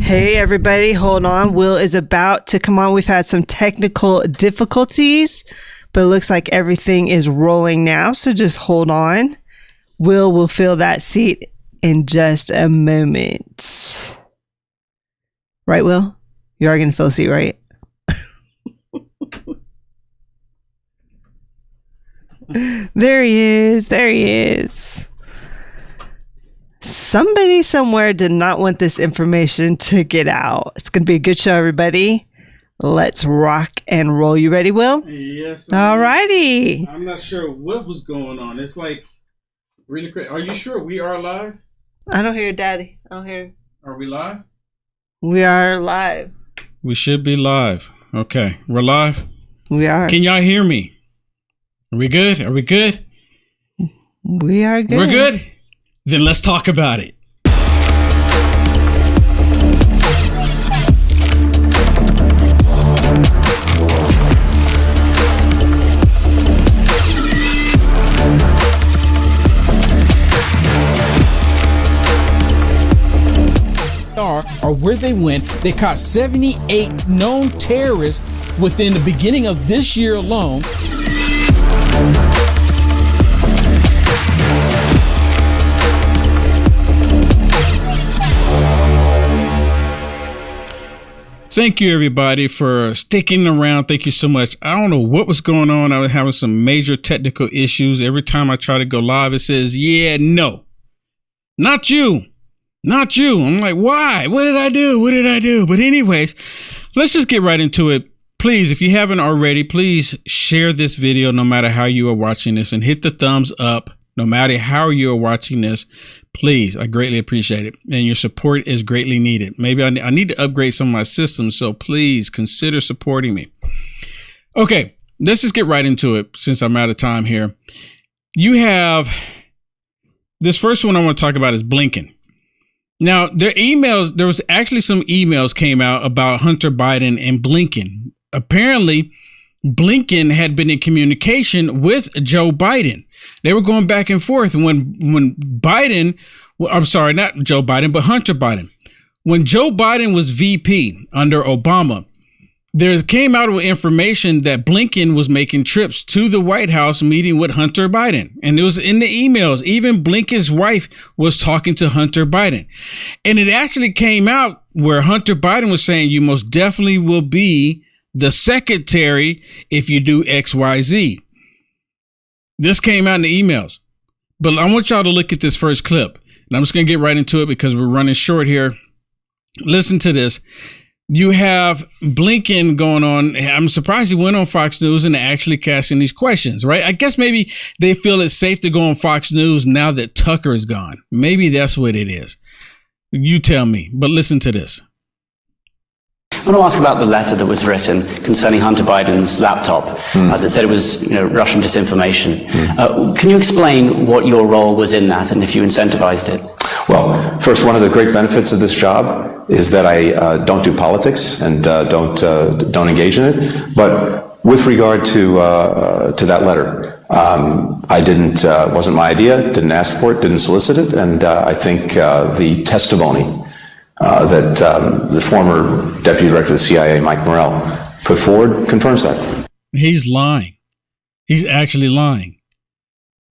Hey, everybody, hold on. Will is about to come on. We've had some technical difficulties, but it looks like everything is rolling now. So just hold on. Will fill that seat in just a moment. Right, Will? You are going to fill a seat, right? There he is. There he is. Somebody somewhere did not want this information to get out. It's going to be a good show, everybody. Let's rock and roll. You ready, Will? Yes. All righty. I'm not sure what was going on. It's like really crazy. Are you sure we are live? I don't hear Daddy. I don't hear. Are we live? We are live. We should be live. Okay. We're live? We are. Can y'all hear me? Are we good? Are we good? We are good. We're good? Then let's talk about it. Or where they went, they caught 78 known terrorists within the beginning of this year alone. Thank you, everybody, for sticking around. Thank you so much. I don't know what was going on. I was having some major technical issues. Every time I try to go live, it says, yeah, no, not you. Not you. I'm like, why? What did I do? What did I do? But anyways, let's just get right into it. Please, if you haven't already, please share this video no matter how you are watching this and hit the thumbs up no matter how you are watching this. Please, I greatly appreciate it. And your support is greatly needed. Maybe I need to upgrade some of my systems, so please consider supporting me. Okay, let's just get right into it since I'm out of time here. You have this first one I want to talk about is Blinken. Now, there was actually some emails came out about Hunter Biden and Blinken. Apparently, Blinken had been in communication with Joe Biden. They were going back and forth when Biden, I'm sorry, not Joe Biden, but Hunter Biden. When Joe Biden was VP under Obama, there came out with information that Blinken was making trips to the White House meeting with Hunter Biden. And it was in the emails. Even Blinken's wife was talking to Hunter Biden. And it actually came out where Hunter Biden was saying, you most definitely will be the secretary if you do X, Y, Z. This came out in the emails. But I want y'all to look at this first clip. And I'm just going to get right into it because we're running short here. Listen to this. You have Blinken going on. I'm surprised he went on Fox News and actually casting these questions, right? I guess maybe they feel it's safe to go on Fox News now that Tucker is gone. Maybe that's what it is. You tell me, but listen to this. I want to ask about the letter that was written concerning Hunter Biden's laptop that said it was Russian disinformation. Can you explain what your role was in that and if you incentivized it? Well, first, one of the great benefits of this job is that I don't do politics and don't engage in it. But with regard to that letter, I didn't wasn't my idea. Didn't ask for it. Didn't solicit it. And I think the testimony that the former deputy director of the CIA, Mike Morrell, put forward confirms that. He's lying. He's actually lying.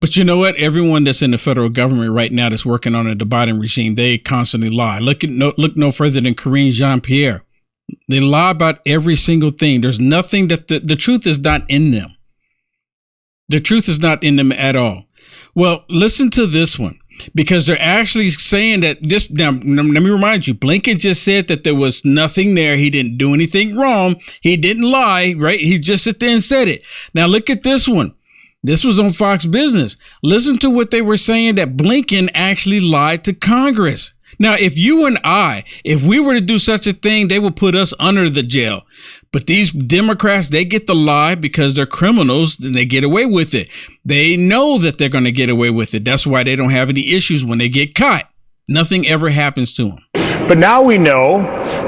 But you know what? Everyone that's in the federal government right now that's working on the Biden regime, they constantly lie. Look no further than Karine Jean-Pierre. They lie about every single thing. There's nothing that the truth is not in them. The truth is not in them at all. Well, listen to this one, because they're actually saying that this. Now, let me remind you, Blinken just said that there was nothing there. He didn't do anything wrong. He didn't lie, right? He just sat there and said it. Now, look at this one. This was on Fox Business. Listen to what they were saying, that Blinken actually lied to Congress. Now, if you and I, if we were to do such a thing, they would put us under the jail. But these Democrats, they get the lie because they're criminals and they get away with it. They know that they're going to get away with it. That's why they don't have any issues when they get caught. Nothing ever happens to them. But now we know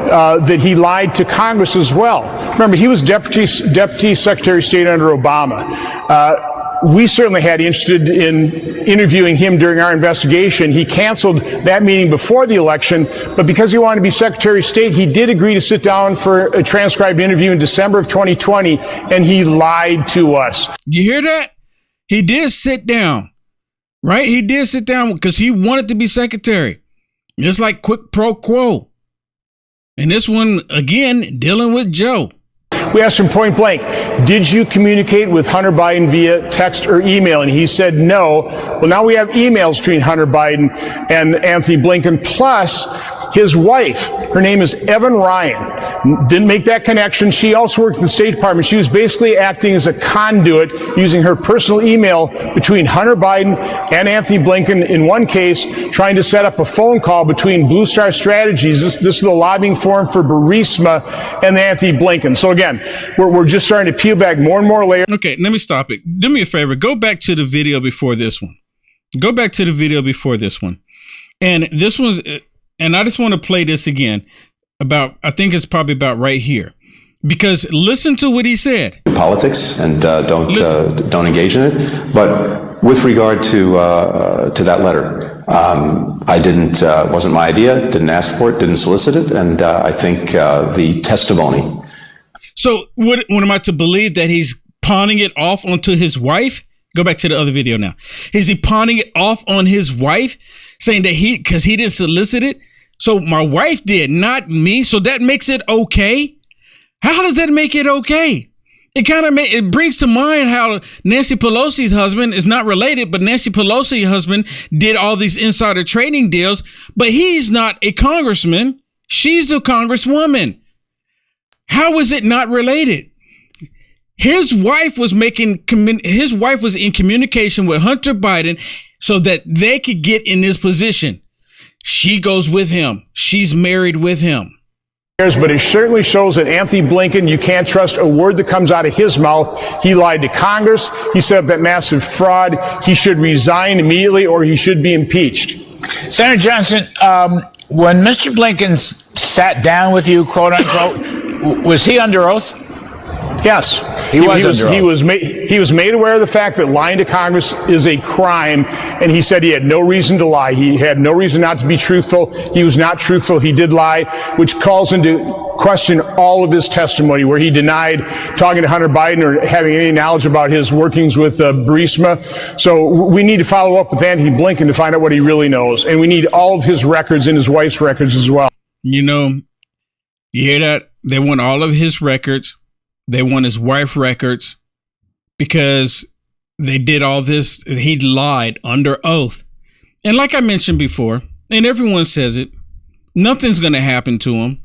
that he lied to Congress as well. Remember, he was Deputy Secretary of State under Obama. We certainly had interested in interviewing him during our investigation. He canceled that meeting before the election, but because he wanted to be Secretary of State, he did agree to sit down for a transcribed interview in December of 2020, and he lied to us. You hear that? He did sit down, right? He did sit down because he wanted to be secretary. It's like quid pro quo. And this one, again, dealing with Joe. We asked him point blank, did you communicate with Hunter Biden via text or email? And he said no. Well, now we have emails between Hunter Biden and Anthony Blinken, plus his wife. Her name is Evan Ryan. Didn't make that connection. She also worked in the State Department. She was basically acting as a conduit using her personal email between Hunter Biden and Anthony Blinken. In one case, trying to set up a phone call between Blue Star Strategies. This is the lobbying forum for Burisma and Anthony Blinken. So again, we're just starting to peel back more and more layers. Okay, let me stop it. Do me a favor. Go back to the video before this one. Go back to the video before this one. And this one's... And I just want to play this again I think it's probably about right here, because listen to what he said. Politics and don't engage in it. But with regard to that letter, I didn't, wasn't my idea, didn't ask for it, didn't solicit it. And I think the testimony. So what am I to believe, that he's pawning it off onto his wife? Go back to the other video now. Is he pawning it off on his wife, saying that because he didn't solicit it? So my wife did, not me. So that makes it okay. How does that make it okay? It brings to mind how Nancy Pelosi's husband is not related, but Nancy Pelosi's husband did all these insider trading deals, but he's not a congressman. She's the congresswoman. How is it not related? His wife was in communication with Hunter Biden so that they could get in this position. She goes with him. She's married with him. But it certainly shows that Anthony Blinken, you can't trust a word that comes out of his mouth. He lied to Congress. He set up that massive fraud. He should resign immediately, or he should be impeached. Senator Johnson, when Mr. Blinken sat down with you, quote unquote, was he under oath? Yes, he was made aware of the fact that lying to Congress is a crime, and he said he had no reason to lie. He had no reason not to be truthful. He was not truthful. He did lie, which calls into question all of his testimony, where he denied talking to Hunter Biden or having any knowledge about his workings with Burisma. So we need to follow up with Anthony Blinken to find out what he really knows, and we need all of his records and his wife's records as well. You know, you hear that? They want all of his records. They want his wife's records, because they did all this. He lied under oath. And like I mentioned before, and everyone says it, nothing's going to happen to him.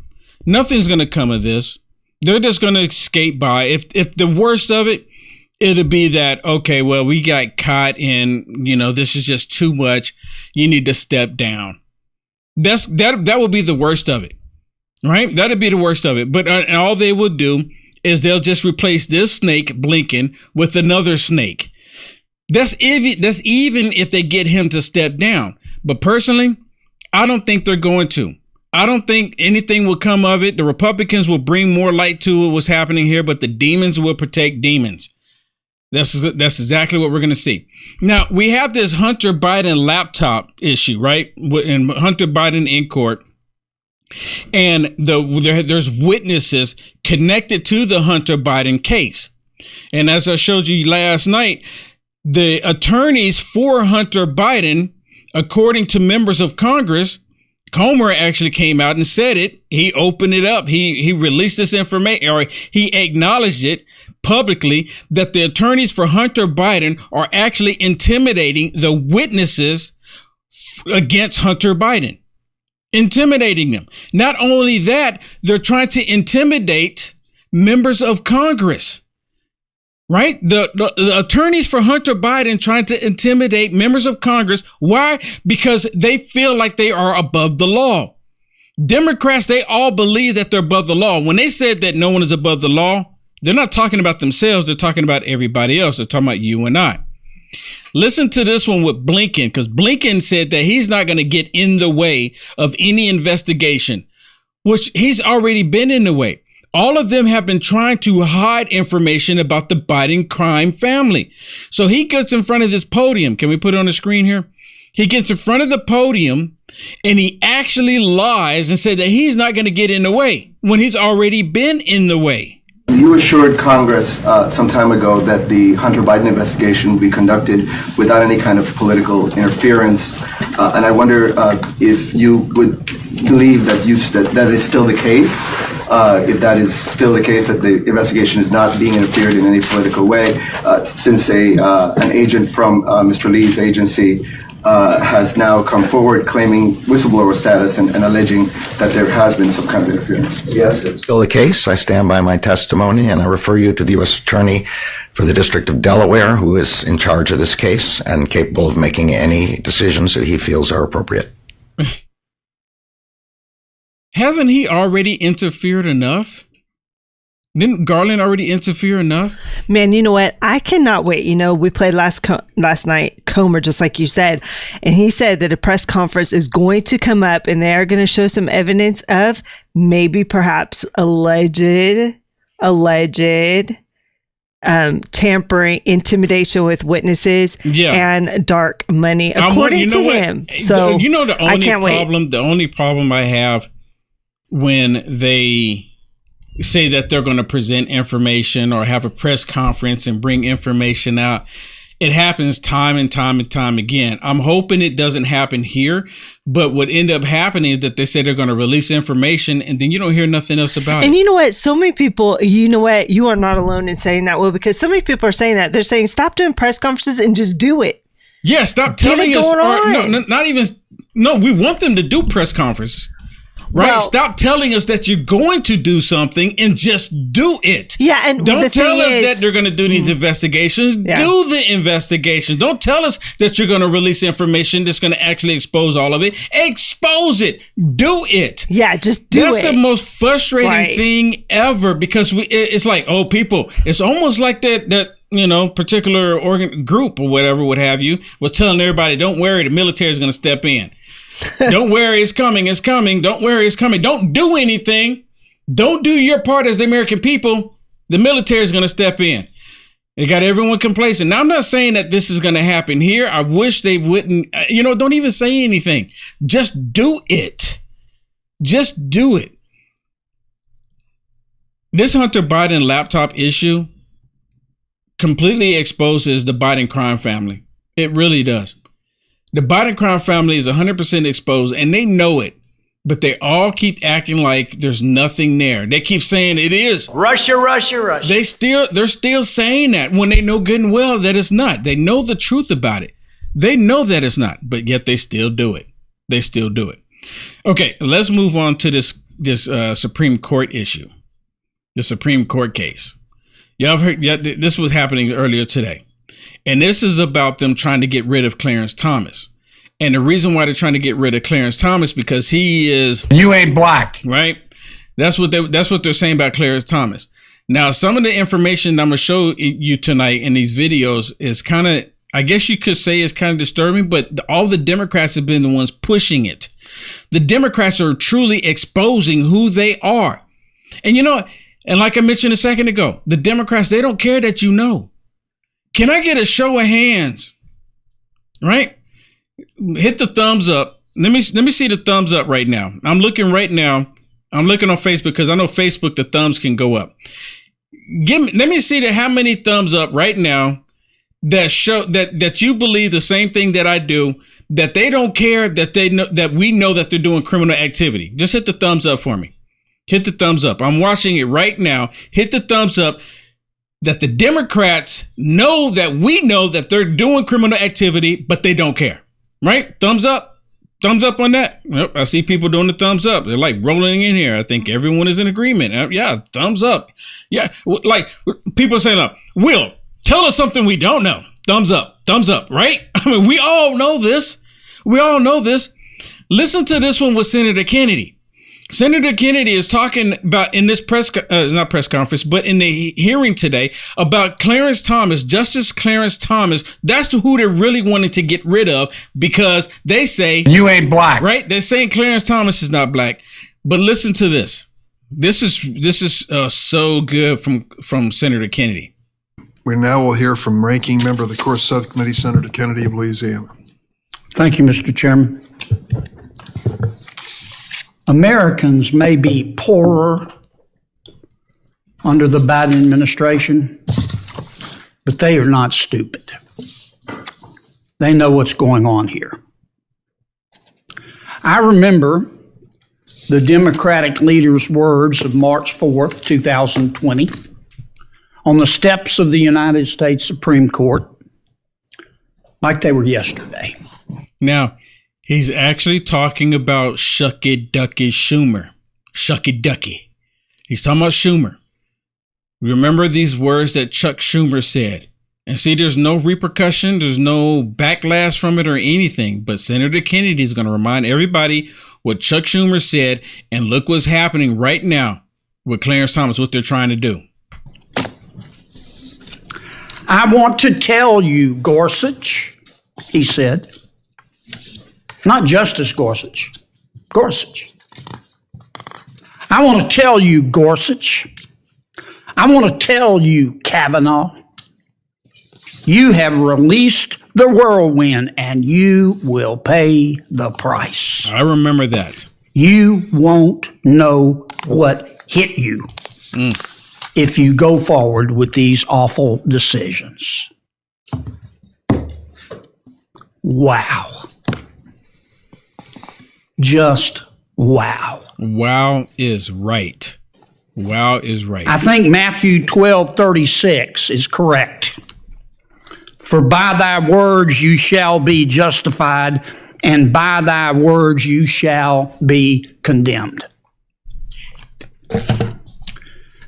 Nothing's going to come of this. They're just going to skate by. If the worst of it, it'll be that, okay, well, we got caught and, this is just too much. You need to step down. That will be the worst of it, right? That'll be the worst of it. But all they will do is they'll just replace this snake, Blinken, with another snake. That's even if they get him to step down. But personally, I don't think they're going to. I don't think anything will come of it. The Republicans will bring more light to what's happening here, but the demons will protect demons. That's exactly what we're going to see. Now, we have this Hunter Biden laptop issue, right? And Hunter Biden in court. And there's witnesses connected to the Hunter Biden case. And as I showed you last night, the attorneys for Hunter Biden, according to members of Congress, Comer actually came out and said it. He opened it up. He released this information, or he acknowledged it publicly, that the attorneys for Hunter Biden are actually intimidating the witnesses against Hunter Biden. Intimidating them. Not only that, they're trying to intimidate members of Congress, right? The attorneys for Hunter Biden trying to intimidate members of Congress. Why? Because they feel like they are above the law. Democrats, they all believe that they're above the law. When they said that no one is above the law, they're not talking about themselves. They're talking about everybody else. They're talking about you and I. Listen to this one with Blinken, because Blinken said that he's not going to get in the way of any investigation, which he's already been in the way. All of them have been trying to hide information about the Biden crime family. So he gets in front of this podium. Can we put it on the screen here? He gets in front of the podium and he actually lies and said that he's not going to get in the way when he's already been in the way. You assured Congress some time ago that the Hunter Biden investigation will be conducted without any kind of political interference. And I wonder if you would believe that that is still the case. If that is still the case, that the investigation is not being interfered in any political way, since an agent from Mr. Lee's agency has now come forward claiming whistleblower status and alleging that there has been some kind of interference. Yes, it's still the case. I stand by my testimony, and I refer you to the U.S. Attorney for the District of Delaware, who is in charge of this case and capable of making any decisions that he feels are appropriate. Hasn't he already interfered enough? Didn't Garland already interfere enough? Man, you know what? I cannot wait. You know, we played last night, Comer, just like you said, and he said that a press conference is going to come up and they are going to show some evidence of maybe perhaps alleged tampering, intimidation with witnesses, and dark money, according to him. So you know, the only wait. problem I have when they say that they're going to present information or have a press conference and bring information out, it happens time and time again. I'm hoping it doesn't happen here, but what end up happening is that they say they're going to release information and then you don't hear nothing else about it. And you know what? So many people, you know what? You are not alone in saying that, Will, because so many people are saying that. They're saying, stop doing press conferences and just do it. Yeah, stop telling us. We want them to do press conferences. Right. Well, stop telling us that you're going to do something and just do it. Yeah. And don't tell us that they're going to do these investigations. Yeah. Do the investigations. Don't tell us that you're going to release information that's going to actually expose all of it. Expose it. Do it. Yeah. Just do That's it. That's the most frustrating thing ever, because it's like, oh, people, it's almost like that particular group or whatever, what have you, was telling everybody, don't worry, the military is going to step in. Don't worry, it's coming. Don't worry, it's coming. Don't do anything. Don't do your part as the American people. The military is going to step in. It got everyone complacent. Now, I'm not saying that this is going to happen here. I wish they wouldn't, don't even say anything. Just do it. Just do it. This Hunter Biden laptop issue completely exposes the Biden crime family. It really does. The Biden crime family is 100% exposed, and they know it, but they all keep acting like there's nothing there. They keep saying it is. Russia. They're still saying that when they know good and well that it's not. They know the truth about it. They know that it's not, but yet they still do it. Okay, let's move on to this Supreme Court issue, the Supreme Court case. Y'all have heard? Yeah, this was happening earlier today. And this is about them trying to get rid of Clarence Thomas. And the reason why they're trying to get rid of Clarence Thomas, because he is... You ain't black. Right? That's what they're saying about Clarence Thomas. Now, some of the information I'm going to show you tonight in these videos is kind of, I guess you could say, is kind of disturbing, but all the Democrats have been the ones pushing it. The Democrats are truly exposing who they are. And and like I mentioned a second ago, the Democrats, they don't care that you know. Can I get a show of hands? Right? Hit the thumbs up. Let me see the thumbs up right now. I'm looking on Facebook because I know Facebook, the thumbs can go up. Let me see how many thumbs up right now that show that you believe the same thing that I do, that they don't care, that they know, that we know that they're doing criminal activity. Just hit the thumbs up for me. Hit the thumbs up. I'm watching it right now. Hit the thumbs up. That the Democrats know that we know that they're doing criminal activity, but they don't care. Right? Thumbs up. Thumbs up on that. Yep, I see people doing the thumbs up. They're like rolling in here. I think everyone is in agreement. Yeah, thumbs up. Yeah, like people are saying, Will, tell us something we don't know. Thumbs up, right? I mean, we all know this. Listen to this one with Senator Kennedy. Senator Kennedy is talking about in this not press conference, but in the hearing today about Clarence Thomas, Justice Clarence Thomas. That's who they're really wanting to get rid of, because they say you ain't black. Right? They're saying Clarence Thomas is not black. But listen to this. This is so good from Senator Kennedy. We now will hear from Ranking Member of the Core Subcommittee, Senator Kennedy of Louisiana. Thank you, Mr. Chairman. Americans may be poorer under the Biden administration, but they are not stupid. They know what's going on here. I remember the Democratic leader's words of March 4th, 2020, on the steps of the United States Supreme Court, like they were yesterday. Now, he's actually talking about Shucky Ducky Schumer. Shucky Ducky. He's talking about Schumer. Remember these words that Chuck Schumer said. And see, there's no repercussion. There's no backlash from it or anything. But Senator Kennedy is going to remind everybody what Chuck Schumer said. And look what's happening right now with Clarence Thomas, what they're trying to do. I want to tell you, Gorsuch, he said. Not Justice Gorsuch. Gorsuch. I want to tell you, Gorsuch. I want to tell you, Kavanaugh. You have released the whirlwind, and you will pay the price. I remember that. You won't know what hit you if you go forward with these awful decisions. Wow. Just wow. Wow is right. Wow is right. I think Matthew 12:36 is correct. For by thy words you shall be justified, and by thy words you shall be condemned.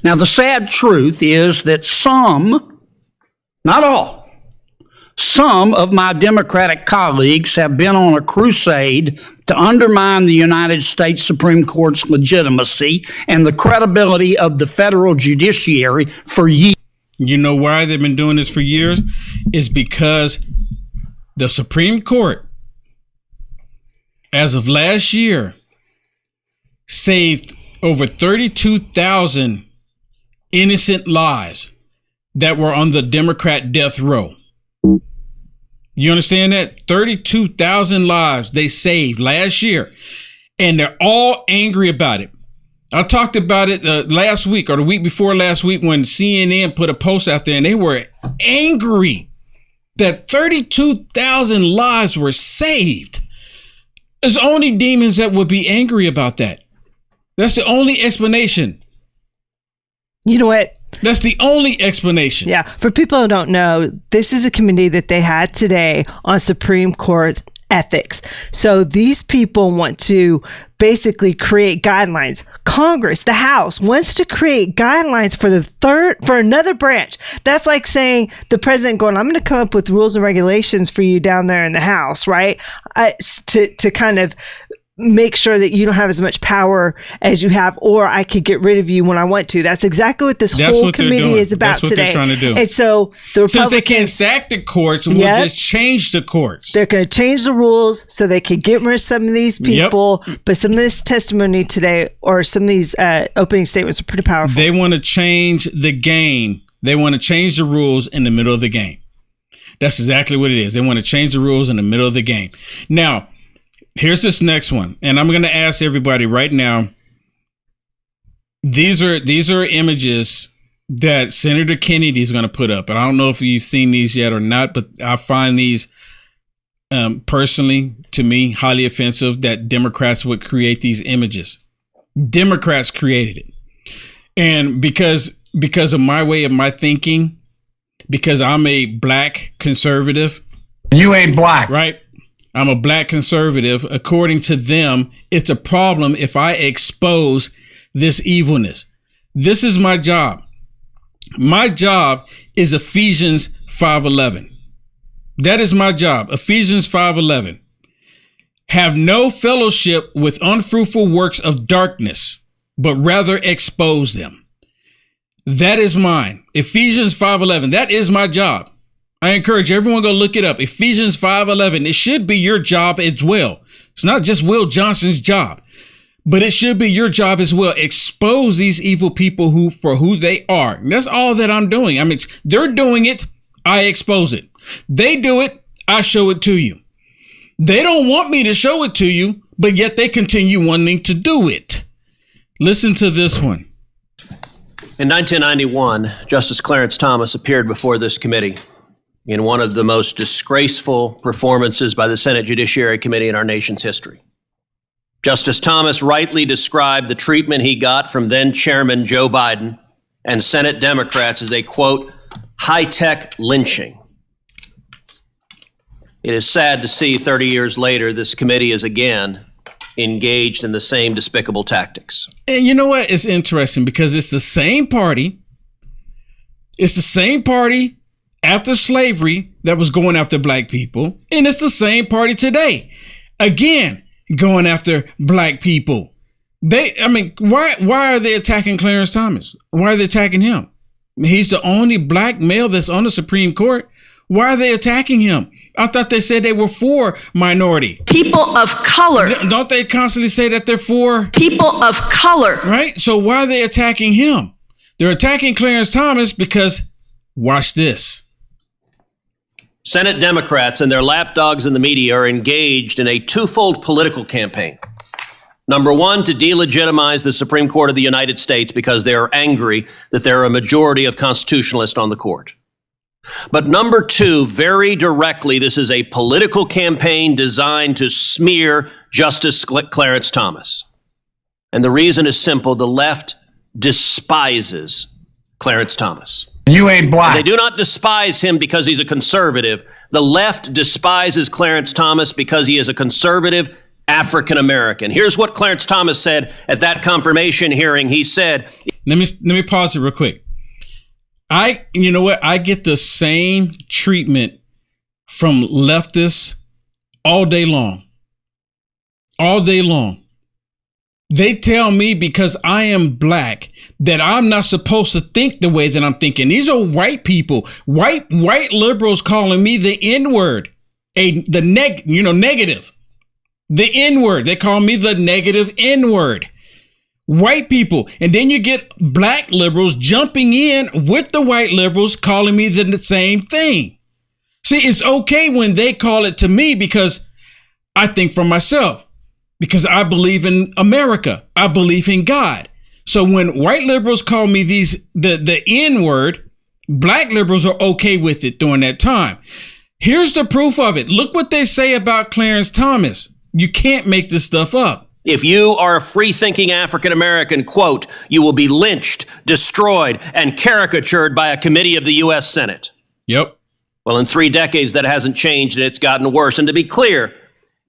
Now, the sad truth is that some, not all, some of my Democratic colleagues have been on a crusade to undermine the United States Supreme Court's legitimacy and the credibility of the federal judiciary for years. You know why they've been doing this for years? It's because the Supreme Court, as of last year, saved over 32,000 innocent lives that were on the Democrat death row. You understand that? 32,000 lives they saved last year, and they're all angry about it. I talked about it last week or the week before last week when CNN put a post out there, and they were angry that 32,000 lives were saved. There's only demons that would be angry about that. That's the only explanation. You know what? That's the only explanation. Yeah. For people who don't know, this is a committee that they had today on Supreme Court ethics. So these people want to basically create guidelines. Congress, the House, wants to create guidelines for another branch. That's like saying the president going, I'm going to come up with rules and regulations for you down there in the House, right? To kind of make sure that you don't have as much power as you have, or I could get rid of you when I want to. That's exactly what this whole committee is about today. That's what they're trying to do. And so the Republicans, since they can't sack the courts, we'll just change the courts. They're going to change the rules so they can get rid of some of these people. Yep. But some of this testimony today, or some of these opening statements, are pretty powerful. They want to change the game. They want to change the rules in the middle of the game. That's exactly what it is. They want to change the rules in the middle of the game. Now, here's this next one, and I'm going to ask everybody right now. These are images that Senator Kennedy is going to put up, and I don't know if you've seen these yet or not, but I find these personally, to me, highly offensive that Democrats would create these images. Democrats created it, and because of my way of my thinking, because I'm a black conservative. You ain't black, right? I'm a black conservative. According to them, it's a problem if I expose this evilness. This is my job. My job is Ephesians 5:11. That is my job. Ephesians 5:11. Have no fellowship with unfruitful works of darkness, but rather expose them. That is mine. Ephesians 5:11. That is my job. I encourage everyone to go look it up. Ephesians 5:11. It should be your job as well. It's not just Will Johnson's job, But it should be your job as well. Expose these evil people for who they are. And that's all that I'm doing. I mean, they're doing it. I expose it. They do it. I show it to you. They don't want me to show it to you, but yet they continue wanting to do it. Listen to this one. In 1991, Justice Clarence Thomas appeared before this committee in one of the most disgraceful performances by the Senate Judiciary Committee in our nation's history. Justice Thomas rightly described the treatment he got from then Chairman Joe Biden and Senate Democrats as a, quote, high-tech lynching. It is sad to see 30 years later, this committee is again engaged in the same despicable tactics. And you know what? It's interesting because it's the same party. It's the same party after slavery that was going after black people. And it's the same party today. Again, going after black people. Why are they attacking Clarence Thomas? Why are they attacking him? He's the only black male that's on the Supreme Court. Why are they attacking him? I thought they said they were for minority. People of color. Don't they constantly say that they're for people of color? Right? So why are they attacking him? They're attacking Clarence Thomas because, watch this. Senate Democrats and their lapdogs in the media are engaged in a twofold political campaign. Number one, to delegitimize the Supreme Court of the United States because they are angry that there are a majority of constitutionalists on the court. But number two, very directly, this is a political campaign designed to smear Justice Clarence Thomas. And the reason is simple. The left despises Clarence Thomas. You ain't black. They do not despise him because he's a conservative. The left despises Clarence Thomas because he is a conservative African American. Here's what Clarence Thomas said at that confirmation hearing. He said, let me pause it real quick. You know what? I get the same treatment from leftists all day long. All day long. They tell me because I am black that I'm not supposed to think the way that I'm thinking. These are white people, white liberals calling me the N-word, negative, the N-word. They call me the negative N-word. White people. And then you get black liberals jumping in with the white liberals calling me the same thing. See, it's okay when they call it to me because I think for myself, because I believe in America. I believe in God. So when white liberals call me the N-word, black liberals are okay with it during that time. Here's the proof of it. Look what they say about Clarence Thomas. You can't make this stuff up. if you are a free-thinking African-American, quote, you will be lynched, destroyed, and caricatured by a committee of the U.S. Senate. Yep. Well, in 3 decades, that hasn't changed, and it's gotten worse. And to be clear,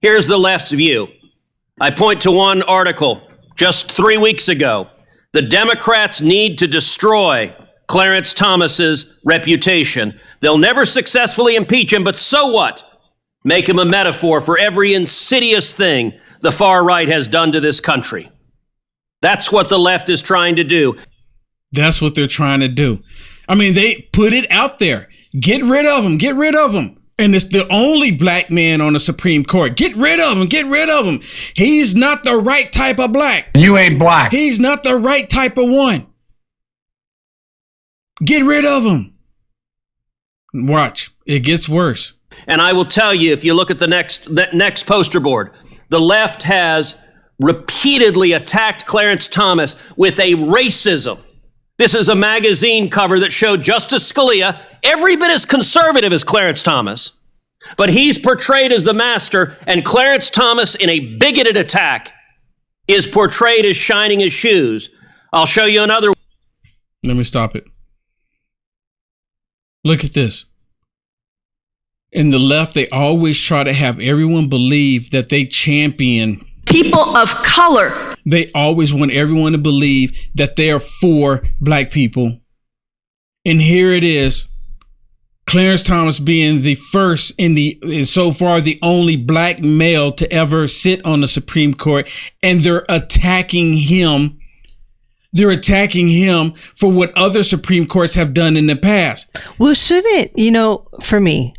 here's the left's view. I point to one article just 3 weeks ago. The Democrats need to destroy Clarence Thomas's reputation. They'll never successfully impeach him, but so what? Make him a metaphor for every insidious thing the far right has done to this country. That's what the left is trying to do. That's what they're trying to do. I mean, they put it out there. Get rid of him. Get rid of him. And it's the only black man on the Supreme Court. Get rid of him. Get rid of him. He's not the right type of black. You ain't black. He's not the right type of one. Get rid of him. Watch. It gets worse. And I will tell you, if you look at the next poster board, the left has repeatedly attacked Clarence Thomas with a racism. This is a magazine cover that showed Justice Scalia every bit as conservative as Clarence Thomas, but he's portrayed as the master, and Clarence Thomas, in a bigoted attack, is portrayed as shining his shoes. I'll show you another. Let me stop it. Look at this. In the left, they always try to have everyone believe that they champion people of color. They always want everyone to believe that they are for black people. And here it is. Clarence Thomas being the first and so far the only black male to ever sit on the Supreme Court. And they're attacking him. They're attacking him for what other Supreme Courts have done in the past. Well, shouldn't, for me,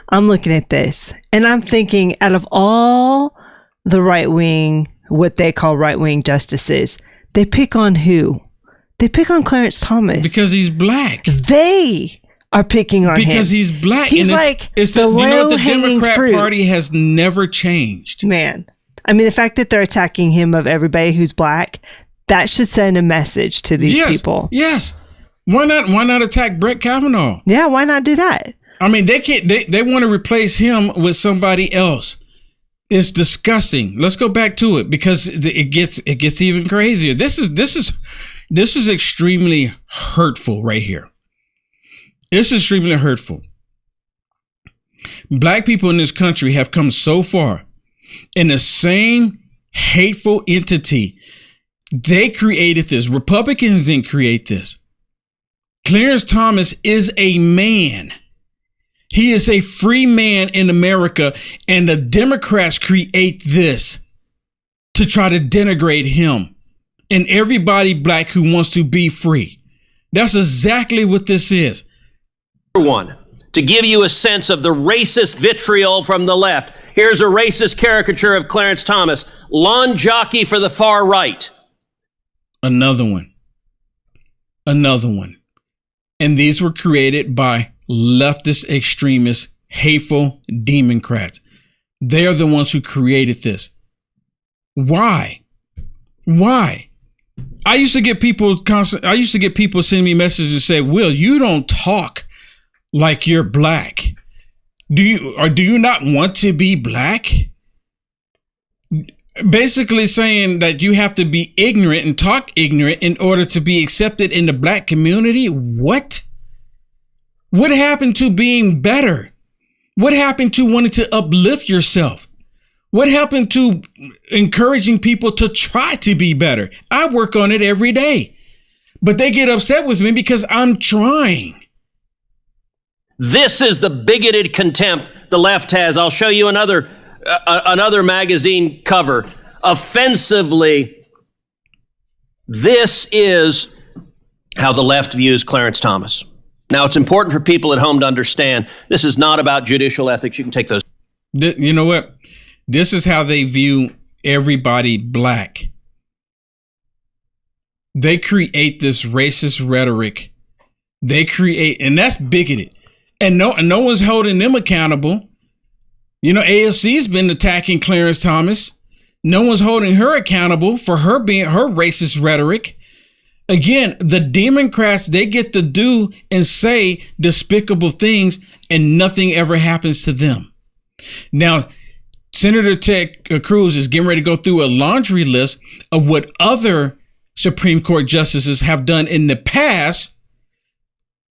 I'm looking at this and I'm thinking, out of all the right wing, what they call right wing justices, they pick on who? They pick on Clarence Thomas. Because he's black. They are picking on him. Because he's black. He's and like it's the you know what, the low-hanging Democrat fruit. Party has never changed. Man, I mean, the fact that they're attacking him of everybody who's black, that should send a message to these people. Yes. Why not attack Brett Kavanaugh? Yeah, why not do that? I mean, they want to replace him with somebody else. It's disgusting. Let's go back to it because it gets even crazier. This is extremely hurtful right here. It's extremely hurtful. Black people in this country have come so far in the same hateful entity. They created this. Republicans didn't create this. Clarence Thomas is a man. He is a free man in America, and the Democrats create this to try to denigrate him and everybody black who wants to be free. That's exactly what this is. One, to give you a sense of the racist vitriol from the left, here's a racist caricature of Clarence Thomas, lawn jockey for the far right. Another one. And these were created by leftist extremists, hateful Democrats. They're the ones who created this. Why? I used to get people sending me messages and say, Will, you don't talk like you're black. Do you not want to be black? Basically saying that you have to be ignorant and talk ignorant in order to be accepted in the black community. What happened to being better? What happened to wanting to uplift yourself? What happened to encouraging people to try to be better? I work on it every day, but they get upset with me because I'm trying. This is the bigoted contempt the left has. I'll show you another magazine cover. Offensively, this is how the left views Clarence Thomas. Now, it's important for people at home to understand this is not about judicial ethics. You can take those. You know what? This is how they view everybody black. They create this racist rhetoric. And that's bigoted. And no one's holding them accountable. You know, AFC's been attacking Clarence Thomas. No one's holding her accountable for her racist rhetoric. Again, the Democrats, they get to do and say despicable things and nothing ever happens to them. Now, Senator Ted Cruz is getting ready to go through a laundry list of what other Supreme Court justices have done in the past.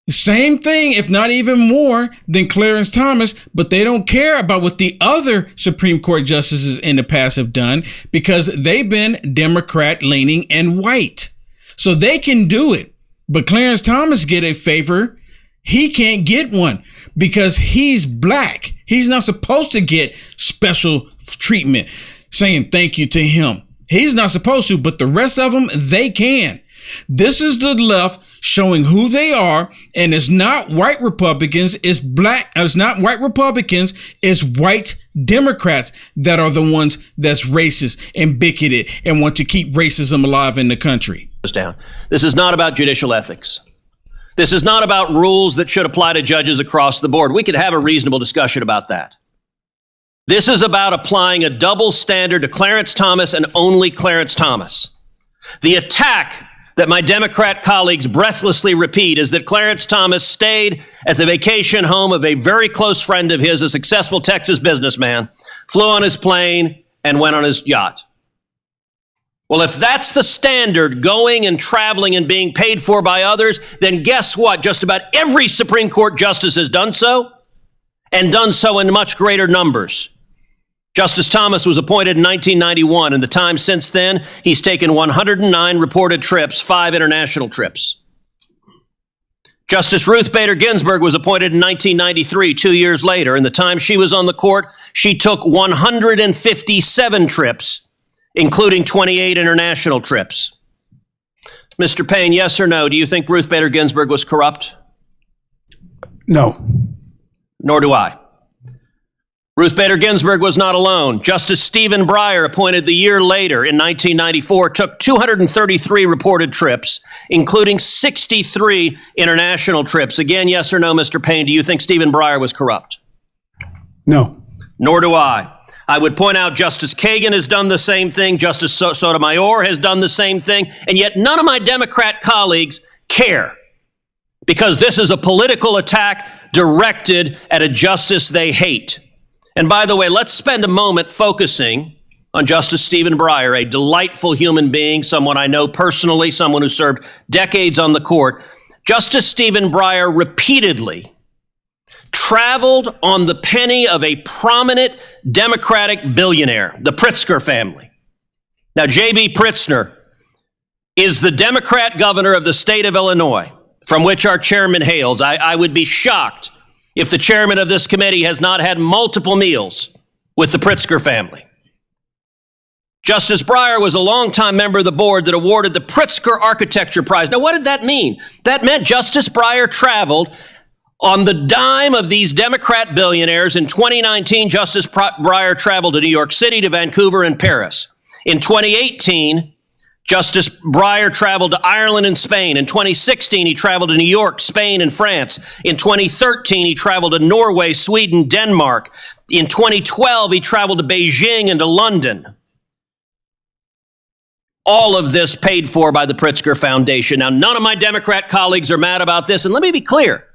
Same thing, if not even more than Clarence Thomas, but they don't care about what the other Supreme Court justices in the past have done because they've been Democrat leaning and white. So they can do it. But Clarence Thomas get a favor. He can't get one because he's black. He's not supposed to get special treatment, saying thank you to him. He's not supposed to, but the rest of them, they can. This is the left showing who they are, and it's not white Republicans, it's black. It's not white Republicans, it's white Democrats that are the ones that's racist and bigoted and want to keep racism alive in the country. Down. This is not about judicial ethics. This is not about rules that should apply to judges across the board. We could have a reasonable discussion about that. This is about applying a double standard to Clarence Thomas and only Clarence Thomas. The attack that my Democrat colleagues breathlessly repeat is that Clarence Thomas stayed at the vacation home of a very close friend of his, a successful Texas businessman, flew on his plane, and went on his yacht. Well, if that's the standard, going and traveling and being paid for by others, then guess what? Just about every Supreme Court justice has done so, and done so in much greater numbers. Justice Thomas was appointed in 1991. In the time since then, he's taken 109 reported trips, 5 international trips. Justice Ruth Bader Ginsburg was appointed in 1993, 2 years later. In the time she was on the court, she took 157 trips, including 28 international trips. Mr. Payne, yes or no, do you think Ruth Bader Ginsburg was corrupt? No. Nor do I. Ruth Bader Ginsburg was not alone. Justice Stephen Breyer, appointed the year later in 1994, took 233 reported trips, including 63 international trips. Again, yes or no, Mr. Payne, do you think Stephen Breyer was corrupt? No. Nor do I. I would point out Justice Kagan has done the same thing. Justice Sotomayor has done the same thing. And yet none of my Democrat colleagues care, because this is a political attack directed at a justice they hate. And by the way, let's spend a moment focusing on Justice Stephen Breyer, a delightful human being, someone I know personally, someone who served decades on the court. Justice Stephen Breyer repeatedly traveled on the penny of a prominent Democratic billionaire, the Pritzker family. Now, J.B. Pritzker is the Democrat governor of the state of Illinois, from which our chairman hails. I would be shocked if the chairman of this committee has not had multiple meals with the Pritzker family. Justice Breyer was a longtime member of the board that awarded the Pritzker Architecture Prize. Now, what did that mean? That meant Justice Breyer traveled on the dime of these Democrat billionaires. In 2019, Justice Breyer traveled to New York City, to Vancouver, and Paris. In 2018, Justice Breyer traveled to Ireland and Spain. In 2016, he traveled to New York, Spain, and France. In 2013, he traveled to Norway, Sweden, Denmark. In 2012, he traveled to Beijing and to London. All of this paid for by the Pritzker Foundation. Now, none of my Democrat colleagues are mad about this. And let me be clear.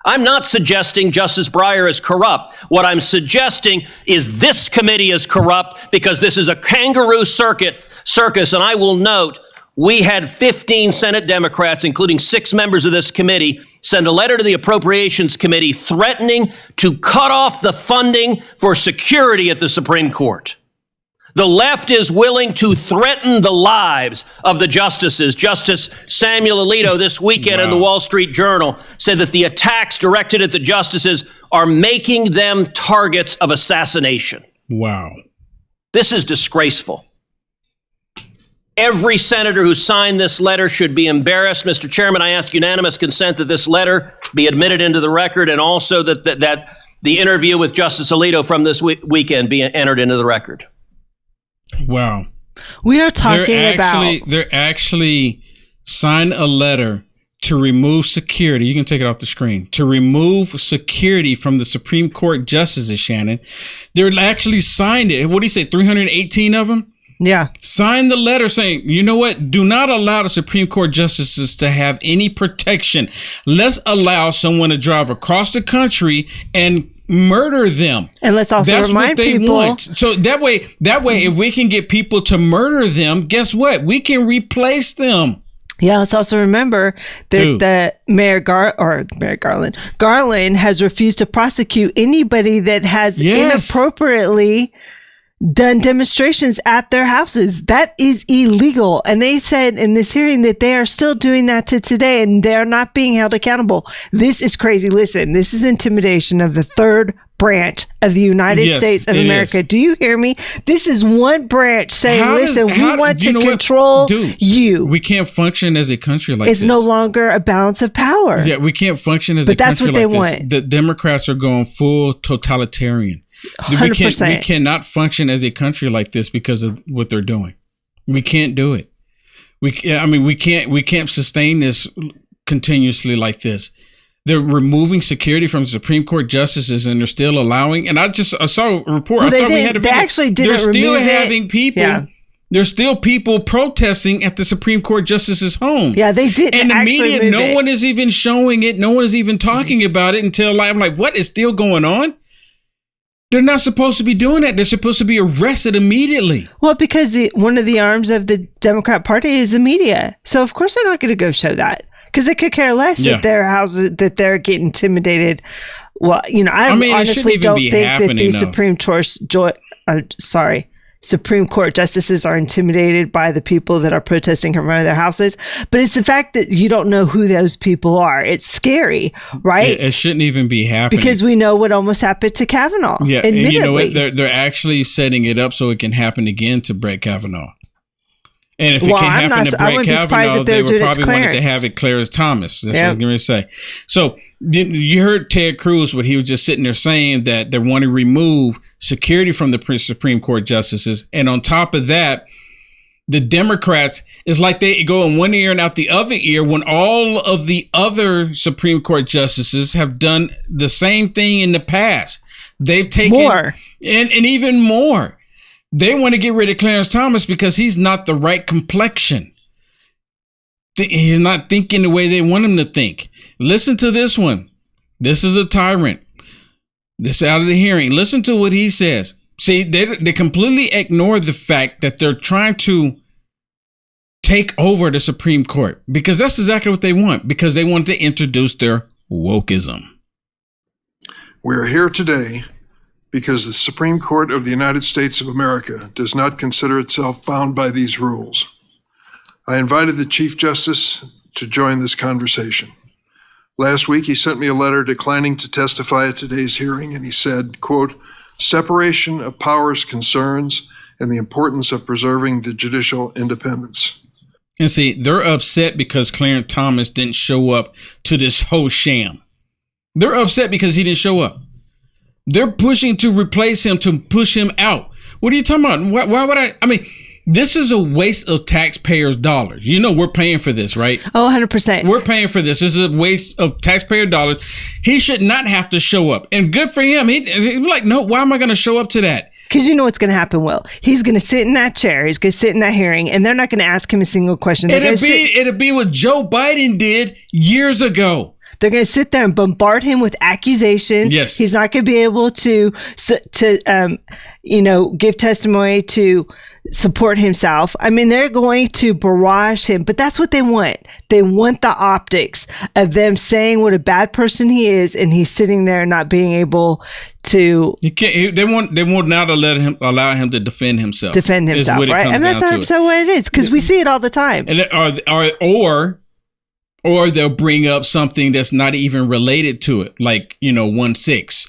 I'm not suggesting Justice Breyer is corrupt. What I'm suggesting is this committee is corrupt, because this is a kangaroo circus. And I will note, we had 15 Senate Democrats, including 6 members of this committee, send a letter to the Appropriations Committee threatening to cut off the funding for security at the Supreme Court. The left is willing to threaten the lives of the justices. Justice Samuel Alito this weekend in the Wall Street Journal said that the attacks directed at the justices are making them targets of assassination. Wow. This is disgraceful. Every senator who signed this letter should be embarrassed. Mr. Chairman, I ask unanimous consent that this letter be admitted into the record, and also that the interview with Justice Alito from this weekend be entered into the record. Wow. We are talking about... They're actually signed a letter to remove security. You can take it off the screen. To remove security from the Supreme Court justices, Shannon. They're actually signed it. What do you say, 318 of them? Yeah. Signed the letter saying, you know what? Do not allow the Supreme Court justices to have any protection. Let's allow someone to drive across the country and murder them. And let's also remind people. Want. So that way, if we can get people to murder them, guess what? We can replace them. Yeah, let's also remember that Garland has refused to prosecute anybody that has inappropriately done demonstrations at their houses. That is illegal. And they said in this hearing that they are still doing that to today, and they're not being held accountable. This is crazy. Listen, this is intimidation of the third branch of the United States of America. Do you hear me? This is one branch saying, we want to control you. We can't function as a country like this. It's no longer a balance of power. Yeah, we can't function as a country like this. But that's what they want. The Democrats are going full totalitarian. 100%. We cannot function as a country like this because of what they're doing. We can't do it. We can't sustain this continuously like this. They're removing security from Supreme Court justices, and they're still allowing. And I saw a report. Well, they actually didn't. They're still having it. people. Yeah. There's still people protesting at the Supreme Court justices' homes. Yeah, they did. And the media, no one is even showing it. No one is even talking about it until I'm like, what is still going on? They're not supposed to be doing that. They're supposed to be arrested immediately. Well, because one of the arms of the Democrat Party is the media. So, of course, they're not going to go show that, because they could care less that their houses, that they're getting intimidated. Well, I honestly don't think that the Supreme Court justices are intimidated by the people that are protesting in front of their houses. But it's the fact that you don't know who those people are. It's scary, right? It shouldn't even be happening. Because we know what almost happened to Kavanaugh. Yeah, admittedly. and you know what? They're actually setting it up so it can happen again to Brett Kavanaugh. And if it can't happen to Brett Kavanaugh, they would probably wanted to have it Clarence Thomas. That's what I was going to say. So you heard Ted Cruz, what he was just sitting there saying, that they want to remove security from the Supreme Court justices. And on top of that, the Democrats, is like they go in one ear and out the other ear when all of the other Supreme Court justices have done the same thing in the past. They've taken more and even more. They want to get rid of Clarence Thomas because he's not the right complexion. He's not thinking the way they want him to think. Listen to this one. This is a tyrant. This out of the hearing. Listen to what he says. See, they completely ignore the fact that they're trying to take over the Supreme Court, because that's exactly what they want, because they want to introduce their wokeism. We're here today because the Supreme Court of the United States of America does not consider itself bound by these rules. I invited the Chief Justice to join this conversation. Last week, he sent me a letter declining to testify at today's hearing, and he said, quote, "Separation of powers concerns and the importance of preserving the judicial independence." And see, they're upset because Clarence Thomas didn't show up to this whole sham. They're upset because he didn't show up. They're pushing to replace him, to push him out. What are you talking about? Why would I mean, this is a waste of taxpayers' dollars. You know, we're paying for this, right? Oh, 100%. We're paying for this. This is a waste of taxpayer dollars. He should not have to show up. And good for him. He's like, no, why am I going to show up to that? Because you know what's going to happen, Will. He's going to sit in that chair. He's going to sit in that hearing, and they're not going to ask him a single question. It'll be what Joe Biden did years ago. They're going to sit there and bombard him with accusations. Yes. He's not going to be able to give testimony to support himself. I mean, they're going to barrage him, but that's what they want. They want the optics of them saying what a bad person he is, and he's sitting there not being able to. You can't. They want not to allow him to defend himself. Right? And that's 100% what it is, because we see it all the time. And or they'll bring up something that's not even related to it, like 1-6.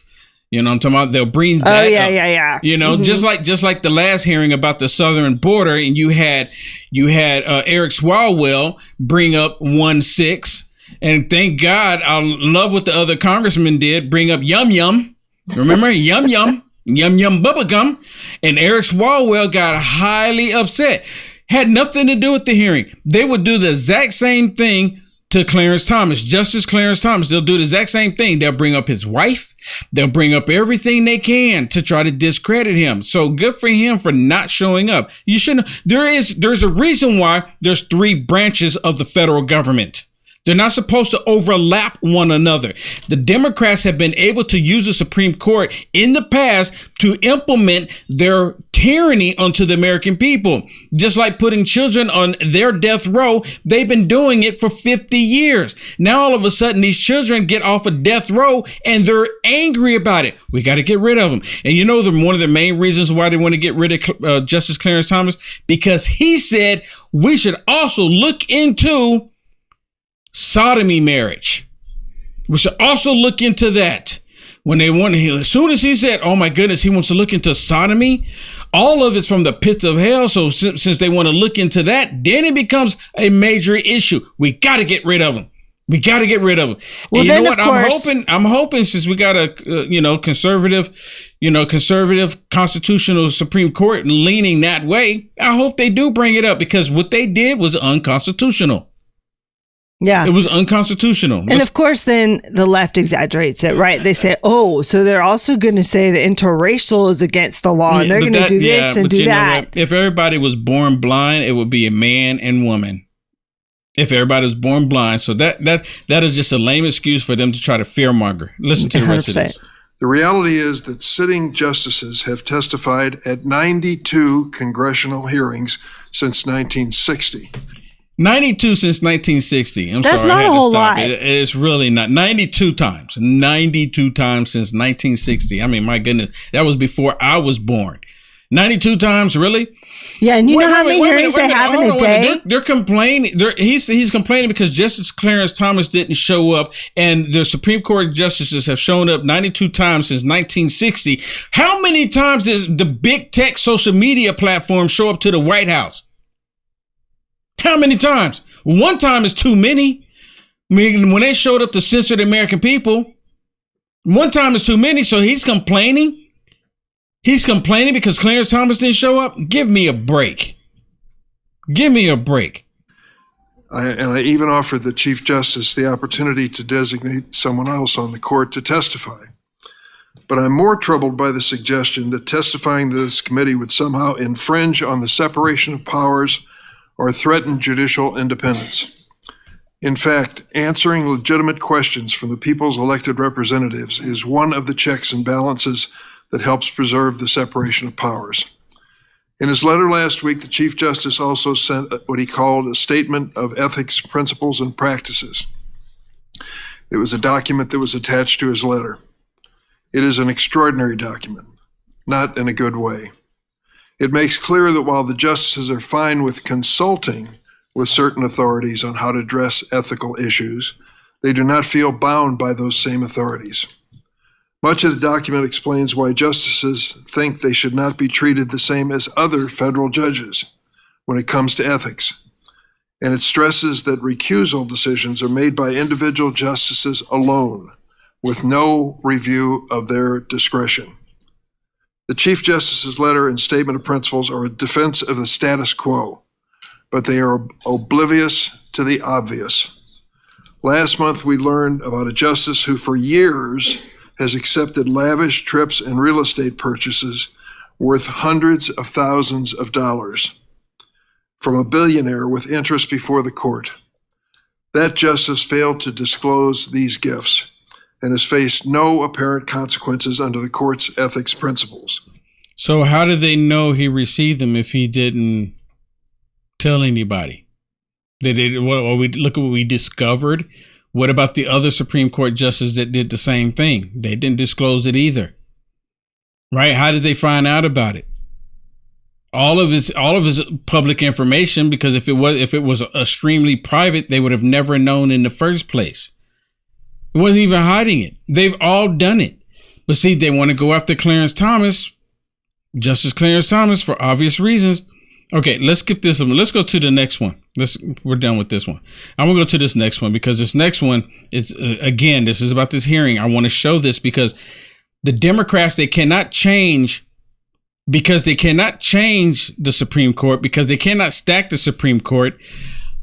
You know what I'm talking about? They'll bring that up. Yeah. You know, just like the last hearing about the southern border, and you had Eric Swalwell bring up 1-6, and thank God, I love what the other congressman did, bring up Yum Yum. Remember Yum Yum, Yum Yum bubblegum, and Eric Swalwell got highly upset. Had nothing to do with the hearing. They would do the exact same thing to Clarence Thomas, Justice Clarence Thomas. They'll do the exact same thing. They'll bring up his wife. They'll bring up everything they can to try to discredit him. So good for him for not showing up. You shouldn't. There's a reason why there's 3 branches of the federal government. They're not supposed to overlap one another. The Democrats have been able to use the Supreme Court in the past to implement their tyranny onto the American people. Just like putting children on their death row, they've been doing it for 50 years. Now, all of a sudden, these children get off of death row and they're angry about it. We got to get rid of them. And you know, one of the main reasons why they want to get rid of Justice Clarence Thomas, because he said we should also look into sodomy marriage. We should also look into that. As soon as he said, oh my goodness, he wants to look into sodomy, all of it's from the pits of hell. So since they want to look into that, then it becomes a major issue. We got to get rid of them. We got to get rid of them. Well, and you know what? I'm hoping since we got a conservative constitutional Supreme Court leaning that way, I hope they do bring it up, because what they did was unconstitutional. Yeah. It was unconstitutional. And of course, then the left exaggerates it, right? They say, oh, so they're also going to say that interracial is against the law, and they're going to do this and do that. If everybody was born blind, it would be a man and woman. If everybody was born blind. So that is just a lame excuse for them to try to fearmonger. Listen to the rest of this. The reality is that sitting justices have testified at 92 congressional hearings since 1960. 92 since 1960. That's sorry, not a whole lot. It's really not. 92 times. 92 times since 1960. I mean, my goodness, that was before I was born. 92 times, really? Yeah, and you know how many hearings they have in a day? They're complaining. He's complaining because Justice Clarence Thomas didn't show up, and the Supreme Court justices have shown up 92 times since 1960. How many times does the big tech social media platform show up to the White House? How many times? One time is too many. I mean, when they showed up to censor the American people, one time is too many. So he's complaining. He's complaining because Clarence Thomas didn't show up. Give me a break. Give me a break. I even offered the Chief Justice the opportunity to designate someone else on the court to testify. But I'm more troubled by the suggestion that testifying to this committee would somehow infringe on the separation of powers or threaten judicial independence. In fact, answering legitimate questions from the people's elected representatives is one of the checks and balances that helps preserve the separation of powers. In his letter last week, the Chief Justice also sent what he called a statement of ethics, principles, and practices. It was a document that was attached to his letter. It is an extraordinary document, not in a good way. It makes clear that while the justices are fine with consulting with certain authorities on how to address ethical issues, they do not feel bound by those same authorities. Much of the document explains why justices think they should not be treated the same as other federal judges when it comes to ethics. And it stresses that recusal decisions are made by individual justices alone, with no review of their discretion. The Chief Justice's letter and statement of principles are a defense of the status quo, but they are oblivious to the obvious. Last month, we learned about a justice who for years has accepted lavish trips and real estate purchases worth hundreds of thousands of dollars from a billionaire with interest before the court. That justice failed to disclose these gifts and has faced no apparent consequences under the court's ethics principles. So how did they know he received them if he didn't tell anybody? Look at what we discovered. What about the other Supreme Court justices that did the same thing? They didn't disclose it either. Right? How did they find out about it? All of his public information, because if it was extremely private, they would have never known in the first place. It wasn't even hiding it. They've all done it. But see, they want to go after Clarence Thomas, Justice Clarence Thomas, for obvious reasons. Okay, let's skip this one. Let's go to the next one. We're done with this one. I'm going to go to this next one because this next one is, again, this is about this hearing. I want to show this because the Democrats, they cannot change the Supreme Court because they cannot stack the Supreme Court.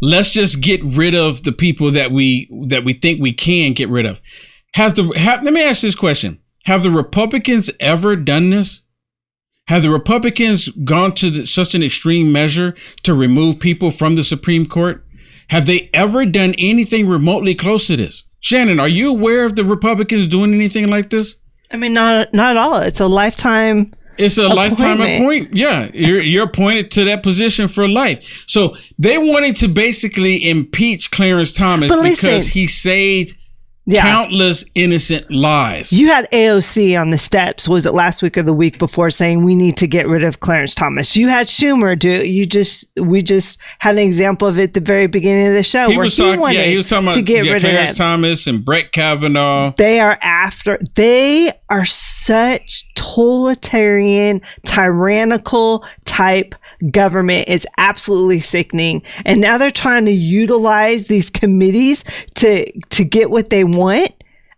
Let's just get rid of the people that we think we can get rid of. Let me ask this question. Have the Republicans ever done this? Have the Republicans gone to such an extreme measure to remove people from the Supreme Court? Have they ever done anything remotely close to this? Shannon, are you aware of the Republicans doing anything like this? I mean, not at all. It's a lifetime. It's a lifetime appointment. Yeah, you're appointed to that position for life. So they wanted to basically impeach Clarence Thomas because he saved countless innocent lives. You had AOC on the steps, was it last week or the week before, saying we need to get rid of Clarence Thomas. You had Schumer we just had an example of it at the very beginning of the show he was talking about to get rid Clarence of Thomas and Brett Kavanaugh. They are such totalitarian, tyrannical type government. It's absolutely sickening. And now they're trying to utilize these committees to get what they want.